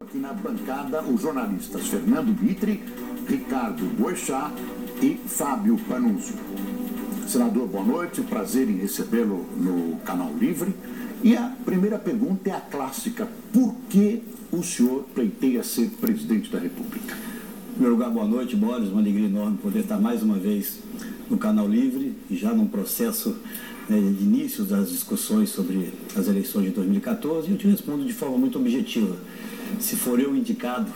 Aqui na bancada, os jornalistas Fernando Bitri, Ricardo Boechat e Fábio Panunzio. Senador, boa noite, prazer em recebê-lo no Canal Livre. E a primeira pergunta é a clássica: por que o senhor pleiteia ser presidente da República? Em primeiro lugar, boa noite, Boris, uma alegria enorme poder estar mais uma vez no Canal Livre e já num processo de início das discussões sobre as eleições de 2014, e eu te respondo de forma muito objetiva. Se for eu indicado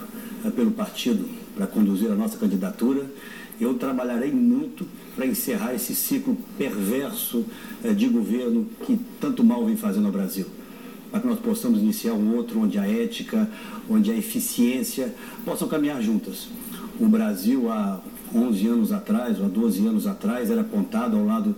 pelo partido para conduzir a nossa candidatura, eu trabalharei muito para encerrar esse ciclo perverso de governo que tanto mal vem fazendo ao Brasil, para que nós possamos iniciar um outro onde a ética, onde a eficiência possam caminhar juntas. O Brasil, há 11 anos atrás, ou há 12 anos atrás, era apontado ao lado,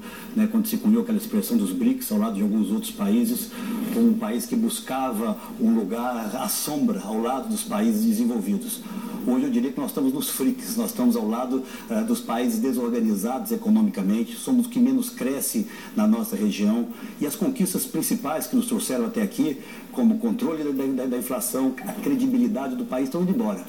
quando se cunhou aquela expressão dos BRICS, ao lado de alguns outros países, como um país que buscava um lugar à sombra, ao lado dos países desenvolvidos. Hoje eu diria que nós estamos nos FRICS, nós estamos ao lado dos países desorganizados economicamente, somos o que menos cresce na nossa região, e as conquistas principais que nos trouxeram até aqui, como o controle da inflação, a credibilidade do país, estão indo embora.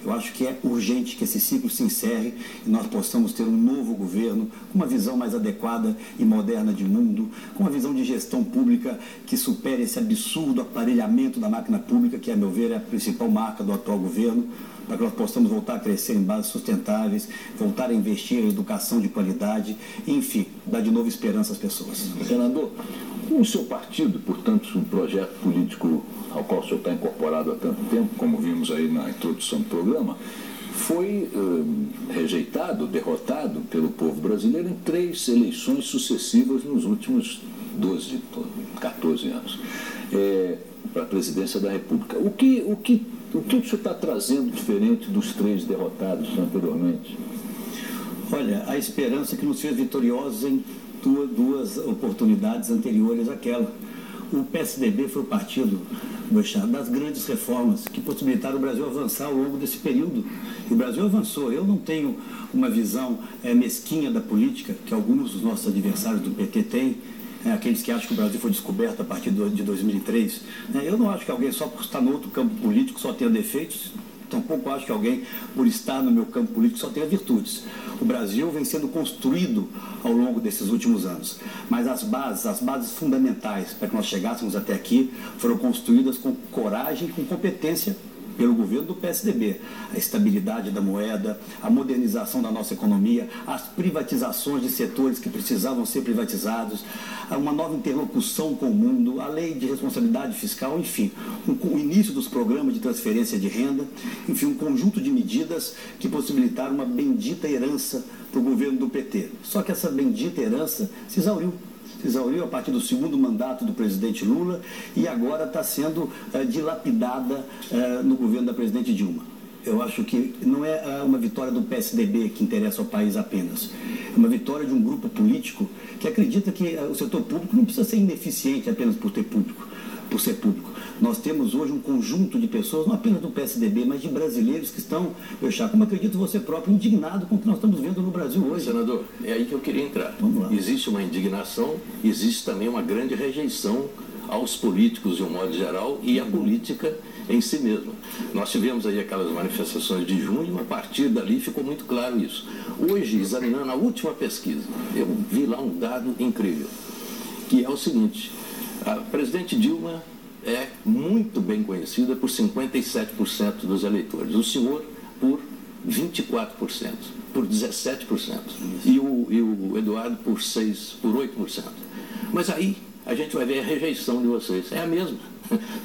Eu acho que é urgente que esse ciclo se encerre e nós possamos ter um novo governo com uma visão mais adequada e moderna de mundo, com uma visão de gestão pública que supere esse absurdo aparelhamento da máquina pública, que, a meu ver, é a principal marca do atual governo, para que nós possamos voltar a crescer em bases sustentáveis, voltar a investir em educação de qualidade, e, enfim, dar de novo esperança às pessoas. Senador, o seu partido, portanto, um projeto político ao qual o senhor está incorporado há tanto tempo, como vimos aí na introdução do programa, foi rejeitado, derrotado pelo povo brasileiro em 3 eleições sucessivas nos últimos 12, 14 anos, para a presidência da República. O que o senhor está trazendo diferente dos 3 derrotados anteriormente? Olha, a esperança que nos fez vitoriosos em duas oportunidades anteriores àquela. O PSDB foi o partido das grandes reformas que possibilitaram o Brasil avançar ao longo desse período. E o Brasil avançou. Eu não tenho uma visão mesquinha da política, que alguns dos nossos adversários do PT têm, aqueles que acham que o Brasil foi descoberto a partir de 2003. Eu não acho que alguém só por estar no outro campo político só tenha defeitos. Tampouco acho que alguém, por estar no meu campo político, só tenha virtudes. O Brasil vem sendo construído ao longo desses últimos anos. Mas as bases fundamentais para que nós chegássemos até aqui foram construídas com coragem e com competência pelo governo do PSDB. A estabilidade da moeda, a modernização da nossa economia, as privatizações de setores que precisavam ser privatizados, uma nova interlocução com o mundo, a lei de responsabilidade fiscal, enfim, o início dos programas de transferência de renda, enfim, um conjunto de medidas que possibilitaram uma bendita herança para o governo do PT. Só que essa bendita herança se exauriu a partir do segundo mandato do presidente Lula e agora está sendo dilapidada no governo da presidente Dilma. Eu acho que não é uma vitória do PSDB que interessa ao país apenas. É uma vitória de um grupo político que acredita que o setor público não precisa ser ineficiente apenas por ser público. Nós temos hoje um conjunto de pessoas, não apenas do PSDB, mas de brasileiros que estão, como acredito você próprio, indignado com o que nós estamos vendo no Brasil hoje. Senador, é aí que eu queria entrar. Vamos lá. Existe uma indignação, existe também uma grande rejeição aos políticos de um modo geral e à política em si mesma. Nós tivemos aí aquelas manifestações de junho, a partir dali ficou muito claro isso. Hoje, examinando a última pesquisa, eu vi lá um dado incrível, que é o seguinte: a presidente Dilma é muito bem conhecida por 57% dos eleitores, o senhor por 24%, por 17%, e o Eduardo por 8%. Mas aí a gente vai ver a rejeição de vocês, é a mesma.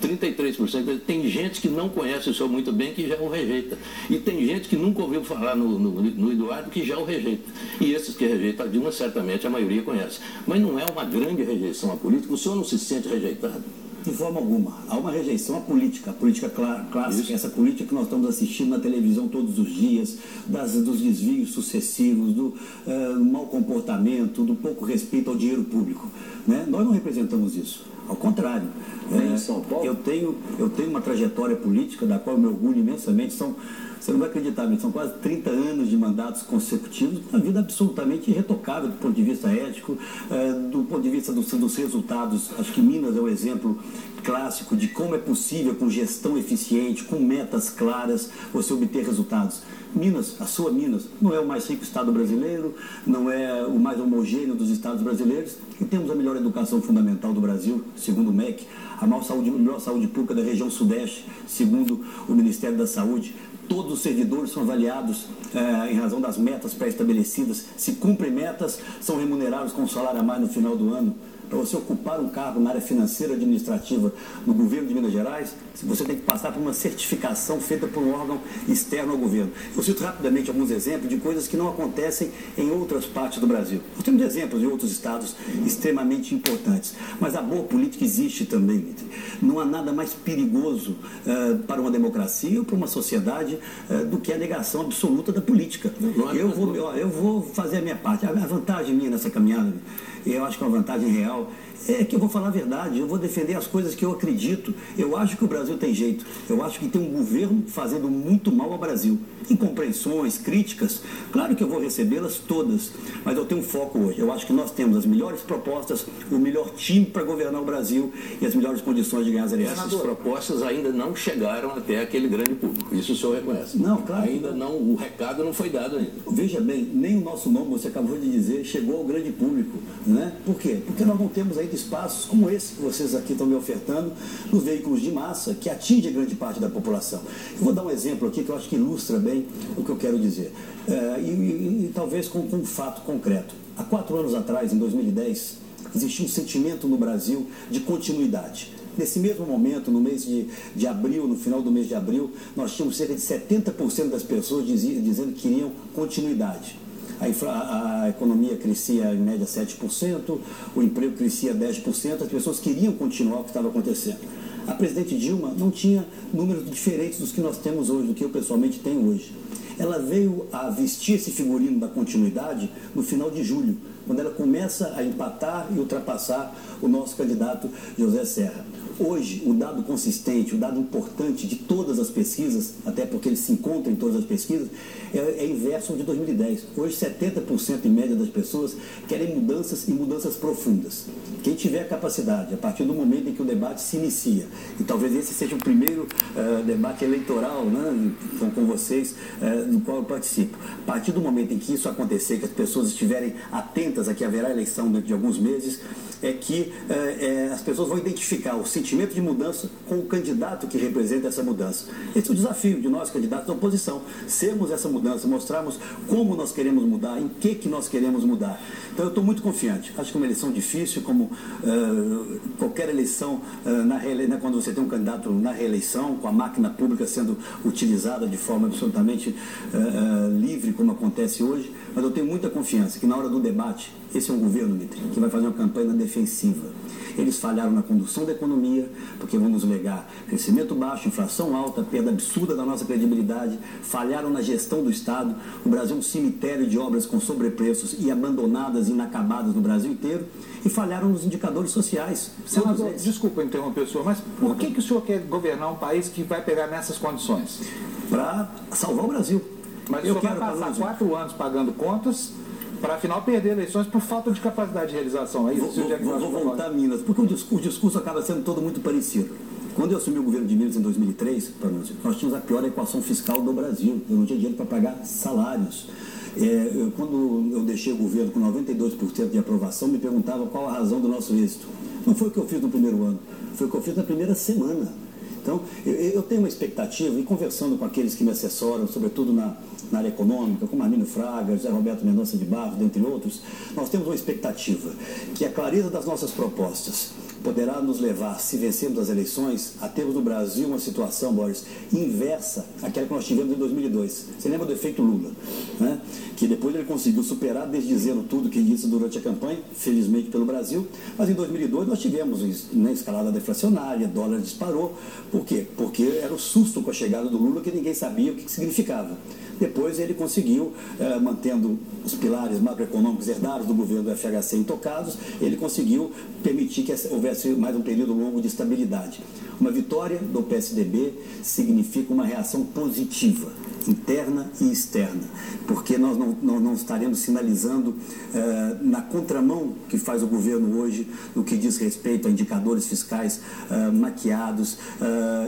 33%. Tem gente que não conhece o senhor muito bem que já o rejeita. E tem gente que nunca ouviu falar no Eduardo que já o rejeita. E esses que rejeitam a Dilma, certamente a maioria conhece. Mas não é uma grande rejeição à política? O senhor não se sente rejeitado? De forma alguma. Há uma rejeição à política, a política clássica, isso. Essa política que nós estamos assistindo na televisão todos os dias, dos desvios sucessivos, do mau comportamento, do pouco respeito ao dinheiro público. Nós não representamos isso. Ao contrário, eu tenho uma trajetória política da qual eu me orgulho imensamente. Você não vai acreditar, mas são quase 30 anos de mandatos consecutivos, uma vida absolutamente irretocável do ponto de vista ético, do ponto de vista dos resultados. Acho que Minas é o exemplo clássico de como é possível, com gestão eficiente, com metas claras, você obter resultados. Minas, a sua Minas, não é o mais rico estado brasileiro, não é o mais homogêneo dos estados brasileiros, e temos a melhor educação fundamental do Brasil, segundo o MEC, a melhor saúde pública da região sudeste, segundo o Ministério da Saúde. Todos os servidores são avaliados em razão das metas pré-estabelecidas. Se cumprem metas, são remunerados com um salário a mais no final do ano. Para você ocupar um cargo na área financeira administrativa no governo de Minas Gerais, você tem que passar por uma certificação feita por um órgão externo ao governo. Eu cito rapidamente alguns exemplos de coisas que não acontecem em outras partes do Brasil. Nós temos exemplos de outros estados extremamente importantes, mas a boa política existe também. Não há nada mais perigoso para uma democracia ou para uma sociedade do que a negação absoluta da política. Eu vou fazer a minha parte. A vantagem minha nessa caminhada, eu acho que é uma vantagem real, é que eu vou falar a verdade, eu vou defender as coisas que eu acredito. Eu acho que o Brasil tem jeito, eu acho que tem um governo fazendo muito mal ao Brasil. Incompreensões, críticas, claro que eu vou recebê-las todas, mas eu tenho um foco hoje. Eu acho que nós temos as melhores propostas, o melhor time para governar o Brasil e as melhores condições de ganhar as eleições. Essas propostas ainda não chegaram até aquele grande público, isso o senhor reconhece? Não, claro. Ainda não, o recado não foi dado ainda. Veja bem, nem o nosso nome, você acabou de dizer, chegou ao grande público, né? Por quê? Porque nós não temos ainda espaços como esse que vocês aqui estão me ofertando nos veículos de massa que atinge grande parte da população. Eu vou dar um exemplo aqui que eu acho que ilustra bem o que eu quero dizer. E talvez com um fato concreto. Há 4 anos atrás, em 2010, existia um sentimento no Brasil de continuidade. Nesse mesmo momento, no mês de abril, no final do mês de abril, nós tínhamos cerca de 70% das pessoas dizendo que queriam continuidade. A economia crescia em média 7%, o emprego crescia 10%, as pessoas queriam continuar o que estava acontecendo. A presidente Dilma não tinha números diferentes dos que nós temos hoje, do que eu pessoalmente tenho hoje. Ela veio a vestir esse figurino da continuidade no final de julho, quando ela começa a empatar e ultrapassar o nosso candidato José Serra. Hoje, o dado consistente, o dado importante de todas as pesquisas, até porque ele se encontra em todas as pesquisas, é inverso ao de 2010. Hoje, 70% em média das pessoas querem mudanças e mudanças profundas. Quem tiver capacidade, a partir do momento em que o debate se inicia, e talvez esse seja o primeiro debate eleitoral, né, com vocês, do qual eu participo. A partir do momento em que isso acontecer, que as pessoas estiverem atentas a que haverá eleição dentro de alguns meses, é que as pessoas vão identificar o sentimento de mudança com o candidato que representa essa mudança. Esse é o desafio de nós, candidatos da oposição, sermos essa mudança, mostrarmos como nós queremos mudar, em que nós queremos mudar. Então eu estou muito confiante. Acho que é uma eleição difícil, como qualquer eleição, quando você tem um candidato na reeleição, com a máquina pública sendo utilizada de forma absolutamente livre, como acontece hoje, mas eu tenho muita confiança que na hora do debate, esse é um governo, Dmitry, que vai fazer uma campanha na defensiva. Eles falharam na condução da economia, porque vão nos legar crescimento baixo, inflação alta, perda absurda da nossa credibilidade, falharam na gestão do Estado. O Brasil é um cemitério de obras com sobrepreços e abandonadas, inacabadas no Brasil inteiro, e falharam nos indicadores sociais. Senador, desculpa interromper o senhor, mas por que o senhor quer governar um país que vai pegar nessas condições? Para salvar o Brasil. Mas o senhor vai passar 4 anos pagando contas para afinal perder eleições por falta de capacidade de realização. É isso? Vou voltar a Minas, porque o discurso acaba sendo todo muito parecido. Quando eu assumi o governo de Minas em 2003, nós tínhamos a pior equação fiscal do Brasil. Eu não tinha dinheiro para pagar salários. Quando eu deixei o governo com 92% de aprovação, me perguntavam qual a razão do nosso êxito. Não foi o que eu fiz no primeiro ano, foi o que eu fiz na primeira semana. Então, eu tenho uma expectativa, e conversando com aqueles que me assessoram, sobretudo na área econômica, como Armínio Fraga, José Roberto Mendonça de Barros, dentre outros, nós temos uma expectativa que a clareza das nossas propostas poderá nos levar, se vencermos as eleições, a termos no Brasil uma situação, Boris, inversa àquela que nós tivemos em 2002. Você lembra do efeito Lula, né? Que depois ele conseguiu superar, desdizendo tudo que disse durante a campanha, felizmente pelo Brasil, mas em 2002 nós tivemos escalada deflacionária, dólar disparou. Por quê? Porque era o susto com a chegada do Lula que ninguém sabia o que significava. Depois ele conseguiu, mantendo os pilares macroeconômicos herdados do governo do FHC intocados, ele conseguiu permitir que houvesse houvesse mais um período longo de estabilidade. Uma vitória do PSDB significa uma reação positiva, interna e externa, porque nós não estaremos sinalizando na contramão que faz o governo hoje no que diz respeito a indicadores fiscais maquiados,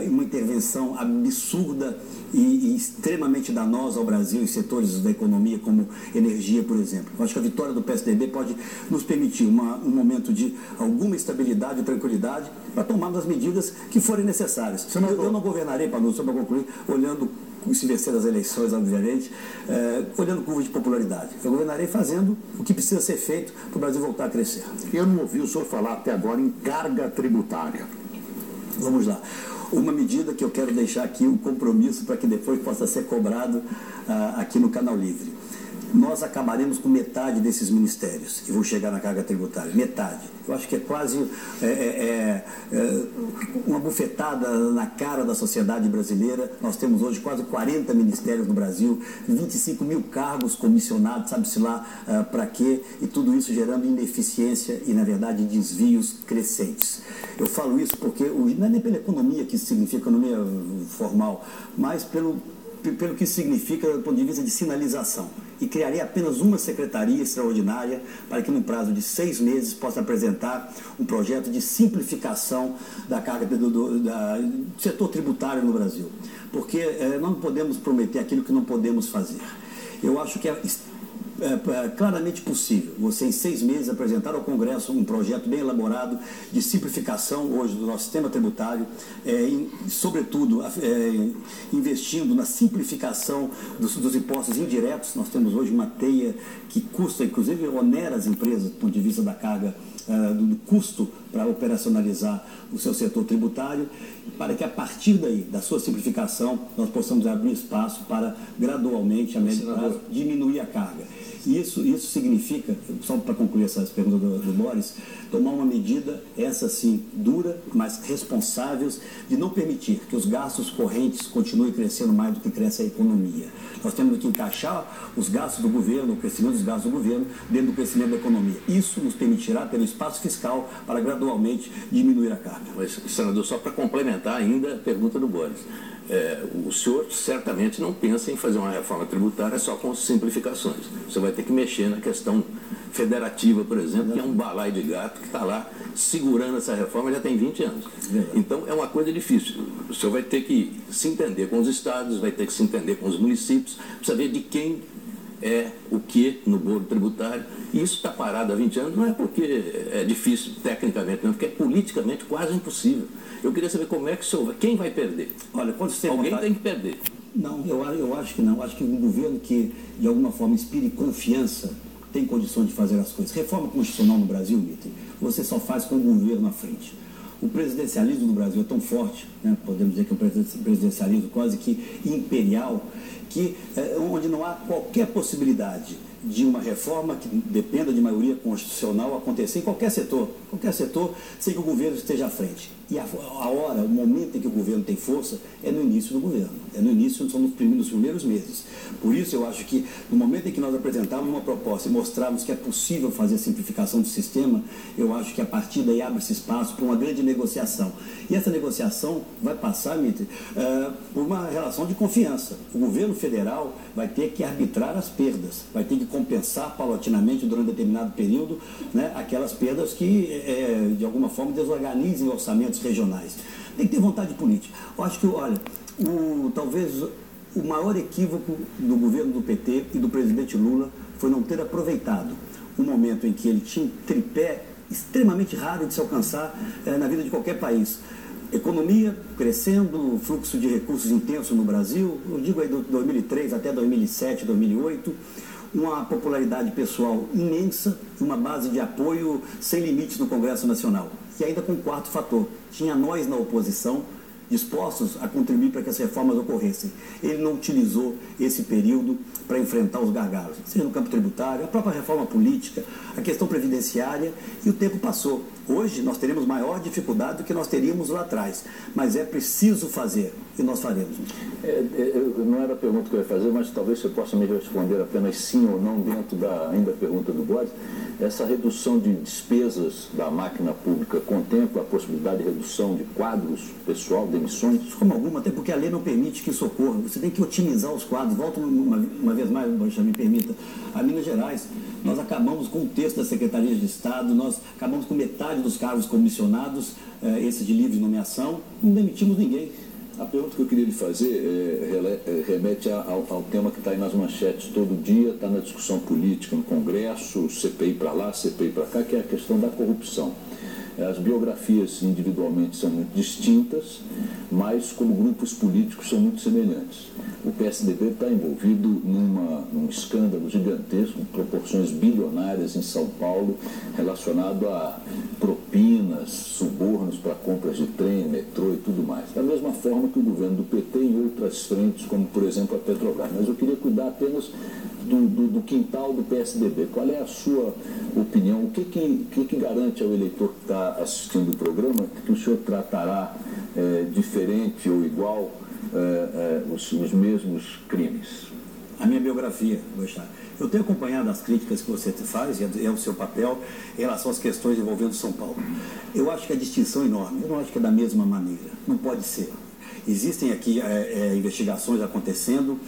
uma intervenção absurda e extremamente danosa ao Brasil em setores da economia como energia, por exemplo. Eu acho que a vitória do PSDB pode nos permitir um momento de alguma estabilidade e tranquilidade para tomar as medidas que forem necessárias. Eu não governarei, Panuto, só para concluir, olhando se vencer as eleições, obviamente, olhando curva de popularidade. Eu governarei fazendo o que precisa ser feito para o Brasil voltar a crescer. Eu não ouvi o senhor falar até agora em carga tributária. Vamos lá. Uma medida que eu quero deixar aqui, um compromisso para que depois possa ser cobrado aqui no Canal Livre. Nós acabaremos com metade desses ministérios que vão chegar na carga tributária. Metade. Eu acho que é quase uma bufetada na cara da sociedade brasileira. Nós temos hoje quase 40 ministérios no Brasil, 25 mil cargos comissionados, sabe-se lá para quê, e tudo isso gerando ineficiência e, na verdade, desvios crescentes. Eu falo isso porque não é nem pela economia que significa economia formal, mas pelo que significa do ponto de vista de sinalização. E criarei apenas uma secretaria extraordinária para que no prazo de 6 meses possa apresentar um projeto de simplificação da carga do setor tributário no Brasil. Porque nós não podemos prometer aquilo que não podemos fazer. Eu acho que é claramente possível você em 6 meses apresentar ao Congresso um projeto bem elaborado de simplificação hoje do nosso sistema tributário, sobretudo investindo na simplificação dos impostos indiretos. Nós temos hoje uma teia que custa, inclusive onera as empresas do ponto de vista da carga, do custo para operacionalizar o seu setor tributário, para que a partir daí, da sua simplificação, nós possamos abrir espaço para gradualmente, a médio prazo, diminuir a carga. E isso significa, só para concluir essas perguntas do Boris, tomar uma medida, essa sim, dura, mas responsáveis, de não permitir que os gastos correntes continuem crescendo mais do que cresce a economia. Nós temos que encaixar os gastos do governo, o crescimento dos gastos do governo, dentro do crescimento da economia. Isso nos permitirá ter um espaço fiscal para gradualmente diminuir a carga. Mas, senador, só para complementar ainda a pergunta do Boris. O senhor certamente não pensa em fazer uma reforma tributária só com simplificações. Você vai ter que mexer na questão federativa, por exemplo, que é um balaio de gato que está lá segurando essa reforma já tem 20 anos. Então é uma coisa difícil. O senhor vai ter que se entender com os estados, vai ter que se entender com os municípios, para saber de quem é o que no bolo tributário. E isso está parado há 20 anos, não é porque é difícil tecnicamente, não, porque é politicamente quase impossível. Eu queria saber como é que o senhor, quem vai perder? Olha, quando você alguém tem que perder. Não, eu acho que não. Eu acho que um governo que, de alguma forma, inspire confiança, tem condições de fazer as coisas. Reforma constitucional no Brasil, Mitre, você só faz com o governo à frente. O presidencialismo no Brasil é tão forte, né? Podemos dizer que é um presidencialismo quase que imperial, que onde não há qualquer possibilidade de uma reforma que dependa de maioria constitucional acontecer em qualquer setor, sem que o governo esteja à frente. E a hora, o momento em que o governo tem força é no início do governo, são nos primeiros meses. Por isso eu acho que no momento em que nós apresentarmos uma proposta e mostrarmos que é possível fazer a simplificação do sistema, eu acho que a partir daí abre-se espaço para uma grande negociação. E essa negociação vai passar, Mitre, por uma relação de confiança. O governo federal vai ter que arbitrar as perdas, vai ter que compensar paulatinamente durante determinado período, né, aquelas perdas que de alguma forma desorganizem orçamentos regionais. Tem que ter vontade política. Eu acho que, olha, talvez o maior equívoco do governo do PT e do presidente Lula foi não ter aproveitado o momento em que ele tinha um tripé extremamente raro de se alcançar na vida de qualquer país. Economia crescendo, fluxo de recursos intenso no Brasil, eu digo aí de 2003 até 2007, 2008, uma popularidade pessoal imensa, uma base de apoio sem limites no Congresso Nacional. E ainda com um quarto fator, tinha nós na oposição dispostos a contribuir para que as reformas ocorressem. Ele não utilizou esse período para enfrentar os gargalos, seja no campo tributário, a própria reforma política, a questão previdenciária, e o tempo passou. Hoje nós teremos maior dificuldade do que nós teríamos lá atrás, mas é preciso fazer. e nós faremos. Não era a pergunta que eu ia fazer, mas talvez você possa me responder apenas sim ou não dentro da ainda pergunta do Boris. Essa redução de despesas da máquina pública contempla a possibilidade de redução de quadros pessoal, demissões? De forma alguma, até porque a lei não permite que socorra. Você tem que otimizar os quadros. Volto uma vez mais, me permita, a Minas Gerais. Nós acabamos com um terço das secretarias de Estado, nós acabamos com metade dos cargos comissionados, esses de livre nomeação, não demitimos ninguém. A pergunta que eu queria lhe fazer remete ao tema que está aí nas manchetes todo dia, está na discussão política no Congresso, CPI para lá, CPI para cá, que é a questão da corrupção. As biografias individualmente são muito distintas, mas como grupos políticos são muito semelhantes. O PSDB está envolvido num escândalo gigantesco, de proporções bilionárias em São Paulo, relacionado a propinas, subornos para compras de trem, metrô e tudo mais. Da mesma forma que o governo do PT em outras frentes, como por exemplo a Petrobras. Mas eu queria cuidar apenas do quintal do PSDB. Qual é a sua opinião? O que garante ao eleitor que está assistindo o programa que o senhor tratará diferente ou igual os mesmos crimes? A minha biografia, eu tenho acompanhado as críticas que você faz, e é o seu papel, em relação às questões envolvendo São Paulo. Eu acho que a distinção é enorme, eu não acho que é da mesma maneira, não pode ser. Existem aqui investigações acontecendo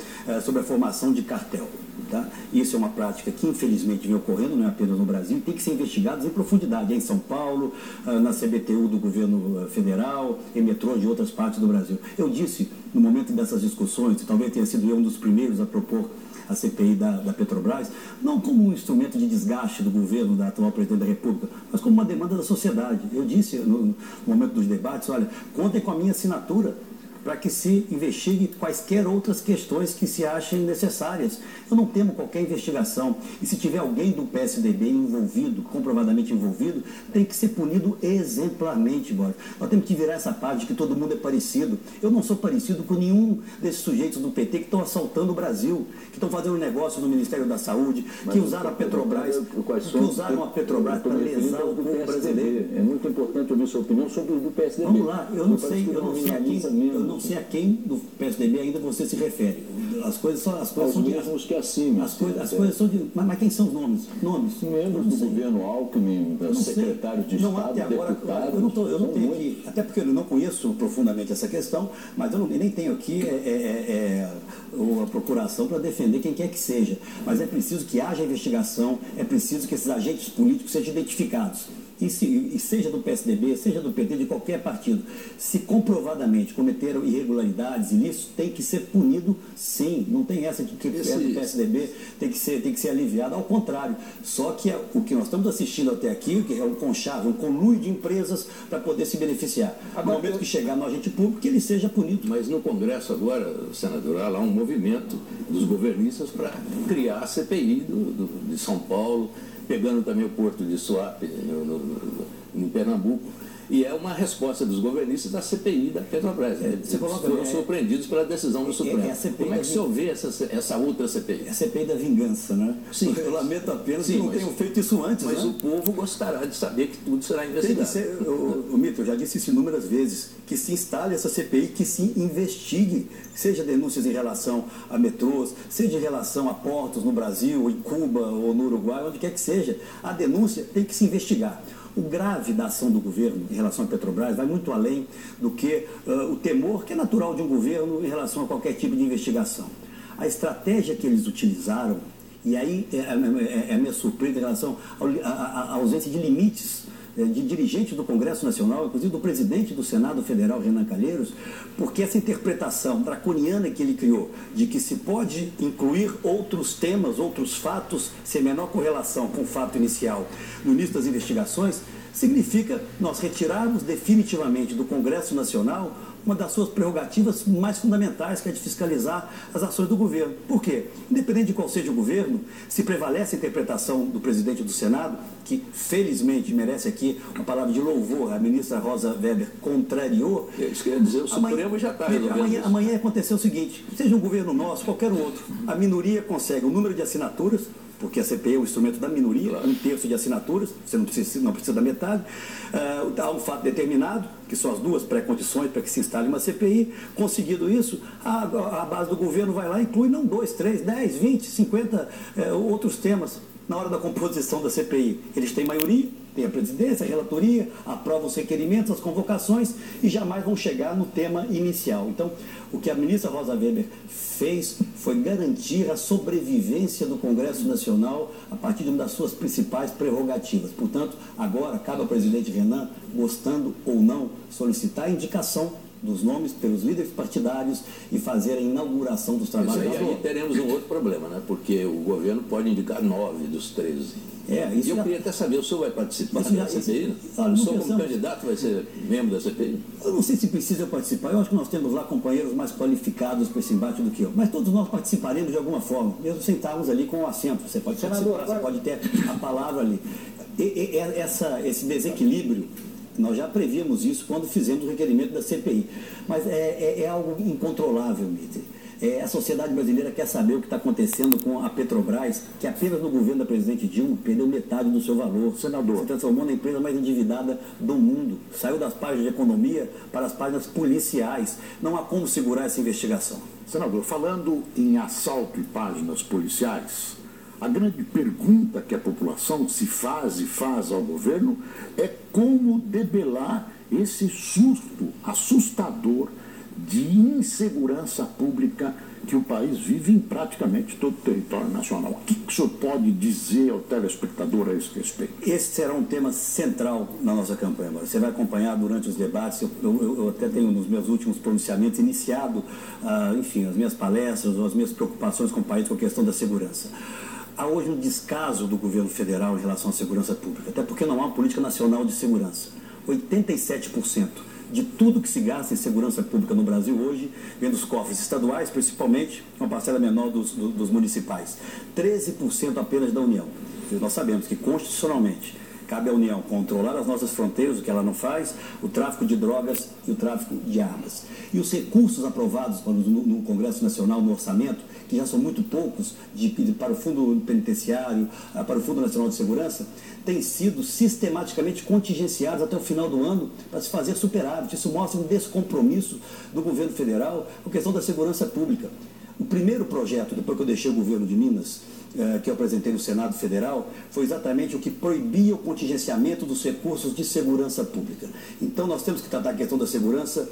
sobre a formação de cartel. Tá? Isso é uma prática que infelizmente vem ocorrendo, não é apenas no Brasil, tem que ser investigados em profundidade, em São Paulo, na CBTU do governo federal, em metrô de outras partes do Brasil. Eu disse, no momento dessas discussões, talvez tenha sido eu um dos primeiros a propor a CPI da Petrobras, não como um instrumento de desgaste do governo da atual presidente da República, mas como uma demanda da sociedade. Eu disse no momento dos debates, olha, contem com a minha assinatura para que se investigue quaisquer outras questões que se achem necessárias. Eu não temo qualquer investigação. E se tiver alguém do PSDB envolvido, comprovadamente envolvido, tem que ser punido exemplarmente, Boris. Nós temos que virar essa página de que todo mundo é parecido. Eu não sou parecido com nenhum desses sujeitos do PT que estão assaltando o Brasil, que estão fazendo negócio no Ministério da Saúde, que usaram a Petrobras, para lesar o povo brasileiro. É muito importante ouvir sua opinião sobre o do PSDB. Vamos lá, eu não sei a quem do PSDB ainda você se refere. As coisas são de mesmos que acima. As coisas são de. Mas quem são os nomes? Membros do governo Alckmin, secretários de Estado, deputados. Eu não tenho aqui, até porque eu não conheço profundamente essa questão, mas eu nem tenho aqui a procuração para defender quem quer que seja. Mas é preciso que haja investigação, é preciso que esses agentes políticos sejam identificados. E seja do PSDB, seja do PT, de qualquer partido, se comprovadamente cometeram irregularidades, ilícitos, tem que ser punido, sim. Não tem essa de que do PSDB tem que ser aliviado. Ao contrário. Só que o que nós estamos assistindo até aqui, que é um conchavo, um conluio de empresas para poder se beneficiar. No momento que chegar no agente público, que ele seja punido. Mas no Congresso agora, senador, há lá um movimento dos governistas para criar a CPI de São Paulo, pegando também o porto de Suape, em Pernambuco, e é uma resposta dos governistas da CPI da Petrobras. Eles foram surpreendidos pela decisão do Supremo. Como é que o senhor vê essa outra CPI? É a CPI da vingança, né? Sim. Eu lamento apenas que não tenham feito isso antes. Mas o povo gostará de saber que tudo será investigado. Tem que ser, Mito, eu já disse isso inúmeras vezes, que se instale essa CPI, que se investigue, seja denúncias em relação a metrôs, seja em relação a portos no Brasil, em Cuba ou no Uruguai, onde quer que seja. A denúncia tem que se investigar. O grave da ação do governo em relação à Petrobras vai muito além do que o temor que é natural de um governo em relação a qualquer tipo de investigação. A estratégia que eles utilizaram, e aí é a minha surpresa em relação à ausência de limites de dirigentes do Congresso Nacional, inclusive do presidente do Senado Federal, Renan Calheiros, porque essa interpretação draconiana que ele criou, de que se pode incluir outros temas, outros fatos, sem menor correlação com o fato inicial no início das investigações, significa nós retirarmos definitivamente do Congresso Nacional uma das suas prerrogativas mais fundamentais, que é de fiscalizar as ações do governo. Por quê? Independente de qual seja o governo, se prevalece a interpretação do presidente do Senado, que felizmente merece aqui uma palavra de louvor, a ministra Rosa Weber contrariou. Isso quer dizer, o Supremo já está resolvendo. Amanhã aconteceu o seguinte, seja um governo nosso, qualquer um outro, a minoria consegue o número de assinaturas, porque a CPI é um instrumento da minoria, Claro. 1/3 de assinaturas, você não precisa da metade. Há um fato determinado, que são as duas pré-condições para que se instale uma CPI. Conseguido isso, a base do governo vai lá e inclui não 2, 3, 10, 20, 50 outros temas na hora da composição da CPI. Eles têm maioria, tem a presidência, a relatoria, aprovam os requerimentos, as convocações e jamais vão chegar no tema inicial. Então, o que a ministra Rosa Weber fez foi garantir a sobrevivência do Congresso Nacional a partir de uma das suas principais prerrogativas. Portanto, agora cabe ao presidente Renan, gostando ou não, solicitar a indicação dos nomes pelos líderes partidários e fazer a inauguração dos trabalhos. E aí teremos um outro problema, né? Porque o governo pode indicar 9 dos 13. E eu queria até saber, o senhor vai participar da CPI? O senhor, como candidato, vai ser membro da CPI? Eu não sei se precisa eu participar. Eu acho que nós temos lá companheiros mais qualificados para esse embate do que eu. Mas todos nós participaremos de alguma forma, mesmo sentarmos ali com o assento. Você pode participar, você pode ter a palavra ali. Esse desequilíbrio, nós já prevíamos isso quando fizemos o requerimento da CPI. Mas é algo incontrolável, Mitre. A sociedade brasileira quer saber o que está acontecendo com a Petrobras, que apenas no governo da presidente Dilma perdeu metade do seu valor. Senador, se transformou na empresa mais endividada do mundo. Saiu das páginas de economia para as páginas policiais. Não há como segurar essa investigação. Senador, falando em assalto e páginas policiais, a grande pergunta que a população se faz e faz ao governo é como debelar esse susto assustador de insegurança pública que o país vive em praticamente todo o território nacional. O que o senhor pode dizer ao telespectador a esse respeito? Esse será um tema central na nossa campanha. Você vai acompanhar durante os debates. Eu até tenho nos meus últimos pronunciamentos iniciado, enfim, as minhas palestras ou as minhas preocupações com o país com a questão da segurança. Há hoje um descaso do governo federal em relação à segurança pública, até porque não há uma política nacional de segurança. 87% de tudo que se gasta em segurança pública no Brasil hoje vem dos cofres estaduais, principalmente, uma parcela menor dos municipais. 13% apenas da União. E nós sabemos que, constitucionalmente, cabe à União controlar as nossas fronteiras, o que ela não faz, o tráfico de drogas e o tráfico de armas. E os recursos aprovados no Congresso Nacional, no orçamento, que já são muito poucos para o Fundo Penitenciário, para o Fundo Nacional de Segurança, têm sido sistematicamente contingenciados até o final do ano para se fazer superávit. Isso mostra um descompromisso do governo federal com a questão da segurança pública. O primeiro projeto, depois que eu deixei o governo de Minas, que eu apresentei no Senado Federal, foi exatamente o que proibia o contingenciamento dos recursos de segurança pública. Então, nós temos que tratar a questão da segurança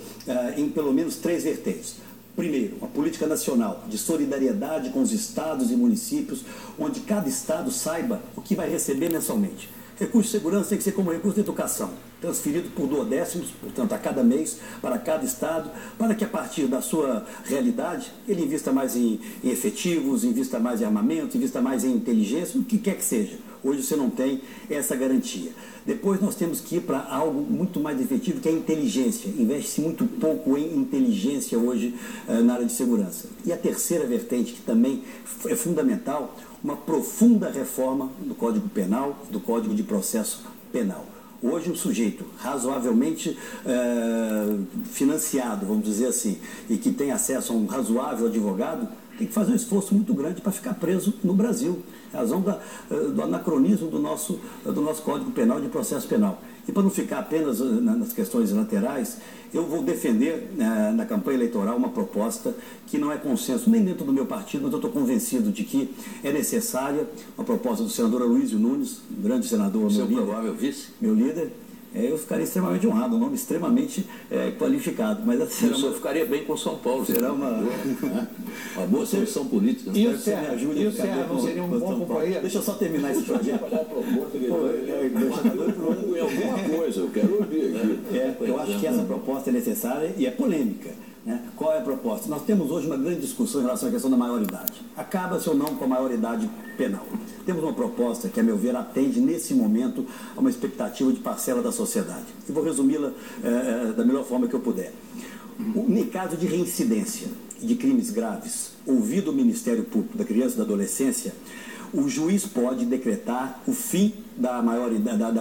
em pelo menos 3 vertentes. Primeiro, uma política nacional de solidariedade com os estados e municípios, onde cada estado saiba o que vai receber mensalmente. Recurso de segurança tem que ser como recurso de educação, transferido por 2/10, portanto, a cada mês, para cada estado, para que a partir da sua realidade, ele invista mais em efetivos, invista mais em armamento, invista mais em inteligência, o que quer que seja. Hoje você não tem essa garantia. Depois nós temos que ir para algo muito mais efetivo, que é a inteligência. Investe-se muito pouco em inteligência hoje na área de segurança. E a terceira vertente, que também é fundamental, uma profunda reforma do Código Penal, do Código de Processo Penal. Hoje um sujeito razoavelmente financiado, vamos dizer assim, e que tem acesso a um razoável advogado, tem que fazer um esforço muito grande para ficar preso no Brasil. Em razão do anacronismo do nosso Código Penal e de Processo Penal. E para não ficar apenas nas questões laterais, eu vou defender na campanha eleitoral uma proposta que não é consenso nem dentro do meu partido, mas eu estou convencido de que é necessária, uma proposta do senador Aloysio Nunes, um grande senador, seu provável vice? Meu líder. Eu ficaria extremamente honrado, um nome extremamente qualificado. Mas o senhor ficaria bem com São Paulo. Será uma boa solução política. E o Serra não seria um bom companheiro? Deixa eu só terminar esse projeto. Alguma coisa, eu quero ouvir aqui. Eu acho que essa proposta é necessária e é polêmica. Qual é a proposta? Nós temos hoje uma grande discussão em relação à questão da maioridade. Acaba-se ou não com a maioridade penal? Temos uma proposta que, a meu ver, atende nesse momento a uma expectativa de parcela da sociedade. E vou resumi-la da melhor forma que eu puder. Em caso de reincidência de crimes graves, ouvido o Ministério Público da Criança e da Adolescência, o juiz pode decretar o fim da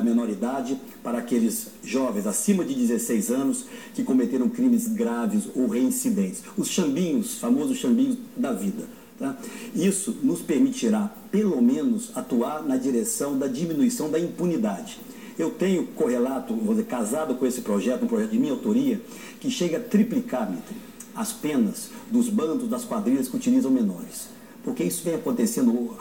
menoridade para aqueles jovens acima de 16 anos que cometeram crimes graves ou reincidentes. Os chambinhos, famosos chambinhos da vida. Tá? Isso nos permitirá, pelo menos, atuar na direção da diminuição da impunidade. Eu tenho correlato, vou dizer, casado com esse projeto, um projeto de minha autoria, que chega a triplicar, Mitre, as penas dos bandos, das quadrilhas que utilizam menores. Porque isso vem acontecendo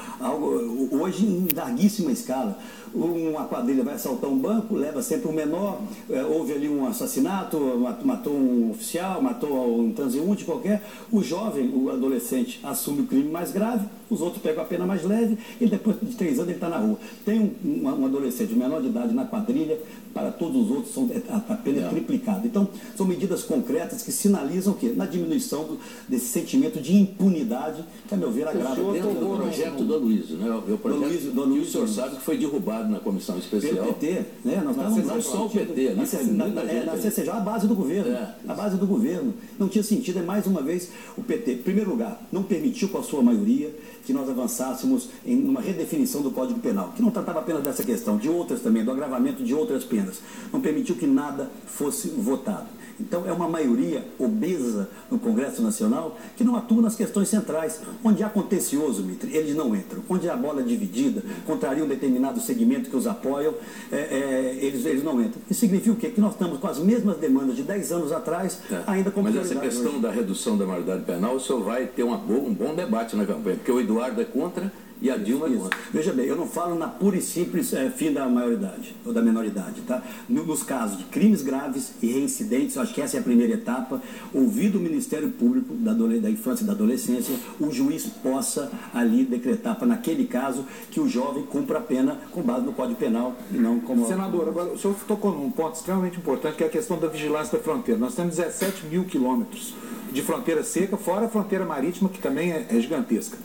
hoje em larguíssima escala. Uma quadrilha vai assaltar um banco, leva sempre um menor, houve ali um assassinato, matou um oficial, matou um transeunte qualquer, o jovem, o adolescente, assume o crime mais grave, os outros pegam a pena mais leve e depois de 3 anos ele está na rua. Tem um adolescente, um menor de idade na quadrilha, para todos os outros a pena é triplicada. Então, são medidas concretas que sinalizam que na diminuição desse sentimento de impunidade, que a meu ver agrava dentro do projeto do Aloysio, né? O projeto do Aloysio, o senhor sabe que foi derrubado na comissão especial. Pelo PT, né? Nós estávamos não só o PT, na CCJ, a base do governo. A base do governo. Não tinha sentido, é mais uma vez o PT. Em primeiro lugar, não permitiu com a sua maioria que nós avançássemos em uma redefinição do Código Penal, que não tratava apenas dessa questão, de outras também, do agravamento de outras penas. Não permitiu que nada fosse votado. Então, é uma maioria obesa no Congresso Nacional que não atua nas questões centrais. Onde há contencioso, Mitre, eles não entram. Onde há bola dividida, contraria um determinado segmento que os apoiam, eles não entram. Isso significa o quê? Que nós estamos com as mesmas demandas de 10 anos atrás, ainda com prioridade. Mas essa questão da redução da maioridade penal, o senhor vai ter um bom debate na campanha, porque o Eduardo é contra e a Dilma é contra. Veja bem, eu não falo na pura e simples fim da maioridade, ou da menoridade, tá? Nos casos de crimes graves e reincidentes, eu acho que essa é a primeira etapa, ouvido o Ministério Público da Infância e da Adolescência, o juiz possa ali decretar para, naquele caso, que o jovem cumpra a pena com base no Código Penal e não como... Senador, agora o senhor tocou num ponto extremamente importante, que é a questão da vigilância da fronteira. Nós temos 17 mil quilômetros de fronteira seca, fora a fronteira marítima, que também é gigantesca.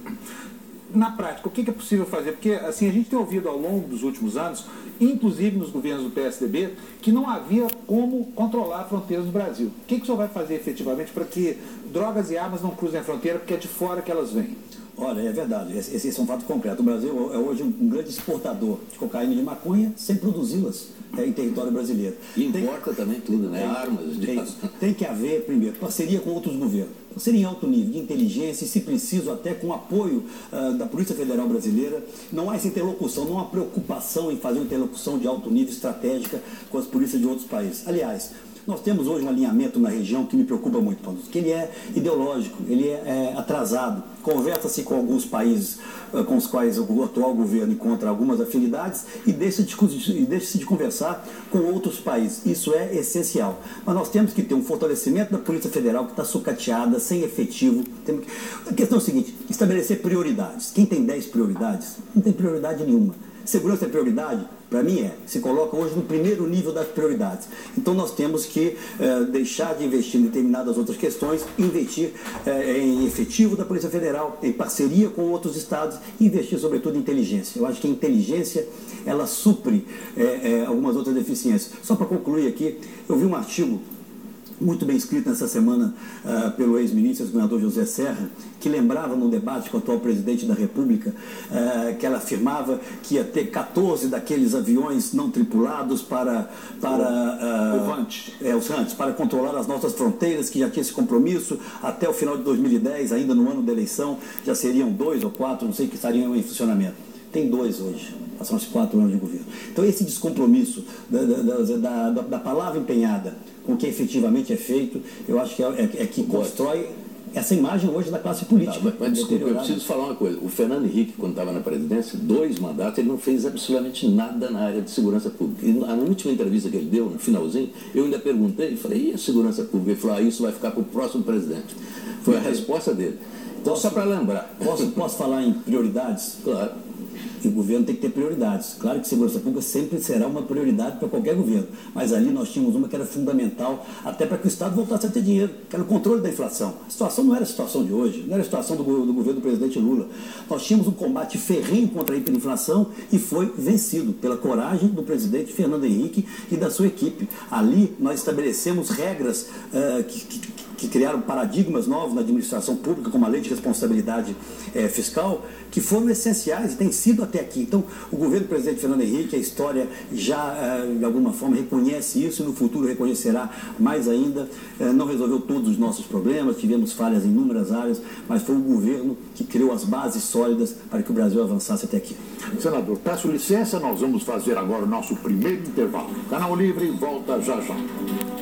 Na prática, o que é possível fazer? Porque assim, a gente tem ouvido ao longo dos últimos anos, inclusive nos governos do PSDB, que não havia como controlar a fronteira do Brasil. O que o senhor vai fazer efetivamente para que drogas e armas não cruzem a fronteira, porque é de fora que elas vêm? Olha, é verdade, esse é um fato concreto. O Brasil é hoje um grande exportador de cocaína e de maconha sem produzi-las em território brasileiro. E importa também tudo, né? Armas. Tem que haver, primeiro, parceria com outros governos. Parceria em alto nível de inteligência e, se preciso, até com apoio da Polícia Federal Brasileira. Não há essa interlocução, não há preocupação em fazer uma interlocução de alto nível estratégica com as polícias de outros países. Aliás, nós temos hoje um alinhamento na região que me preocupa muito, Paulo, que ele é ideológico, ele é atrasado. Conversa-se com alguns países com os quais o atual governo encontra algumas afinidades e deixa-se de conversar com outros países. Isso é essencial. Mas nós temos que ter um fortalecimento da Polícia Federal que está sucateada, sem efetivo. A questão é a seguinte, estabelecer prioridades. Quem tem 10 prioridades, não tem prioridade nenhuma. Segurança é prioridade? Para mim se coloca hoje no primeiro nível das prioridades. Então nós temos que deixar de investir em determinadas outras questões, investir em efetivo da Polícia Federal, em parceria com outros estados e investir sobretudo em inteligência. Eu acho que a inteligência, ela supre algumas outras deficiências. Só para concluir aqui, eu vi um artigo muito bem escrito nessa semana pelo ex-ministro, governador José Serra, que lembrava no debate com o atual presidente da República, que ela afirmava que ia ter 14 daqueles aviões não tripulados para os Hunt, para controlar as nossas fronteiras, que já tinha esse compromisso até o final de 2010, ainda no ano da eleição, já seriam 2 ou 4, não sei, que estariam em funcionamento. Tem 2 hoje, passaram-se 4 anos de governo. Então esse descompromisso da palavra empenhada com o que efetivamente é feito, eu acho que é que constrói essa imagem hoje da classe política. Mas desculpa, eu preciso falar uma coisa. O Fernando Henrique, quando estava na presidência, 2 mandatos, ele não fez absolutamente nada na área de segurança pública. E na última entrevista que ele deu, no finalzinho, eu ainda perguntei, falei, e a segurança pública? Ele falou, isso vai ficar para o próximo presidente. Foi a resposta dele. Então, só para lembrar. Posso falar em prioridades? Claro. O governo tem que ter prioridades. Claro que segurança pública sempre será uma prioridade para qualquer governo, mas ali nós tínhamos uma que era fundamental até para que o Estado voltasse a ter dinheiro, que era o controle da inflação. A situação não era a situação de hoje, não era a situação do governo do presidente Lula. Nós tínhamos um combate ferrenho contra a hiperinflação e foi vencido pela coragem do presidente Fernando Henrique e da sua equipe. Ali nós estabelecemos regras que criaram paradigmas novos na administração pública, como a lei de responsabilidade fiscal, que foram essenciais e têm sido até aqui. Então, o governo do presidente Fernando Henrique, a história já, de alguma forma, reconhece isso e no futuro reconhecerá mais ainda. Não resolveu todos os nossos problemas, tivemos falhas em inúmeras áreas, mas foi o governo que criou as bases sólidas para que o Brasil avançasse até aqui. Senador, peço licença, nós vamos fazer agora o nosso primeiro intervalo. Canal Livre volta já já.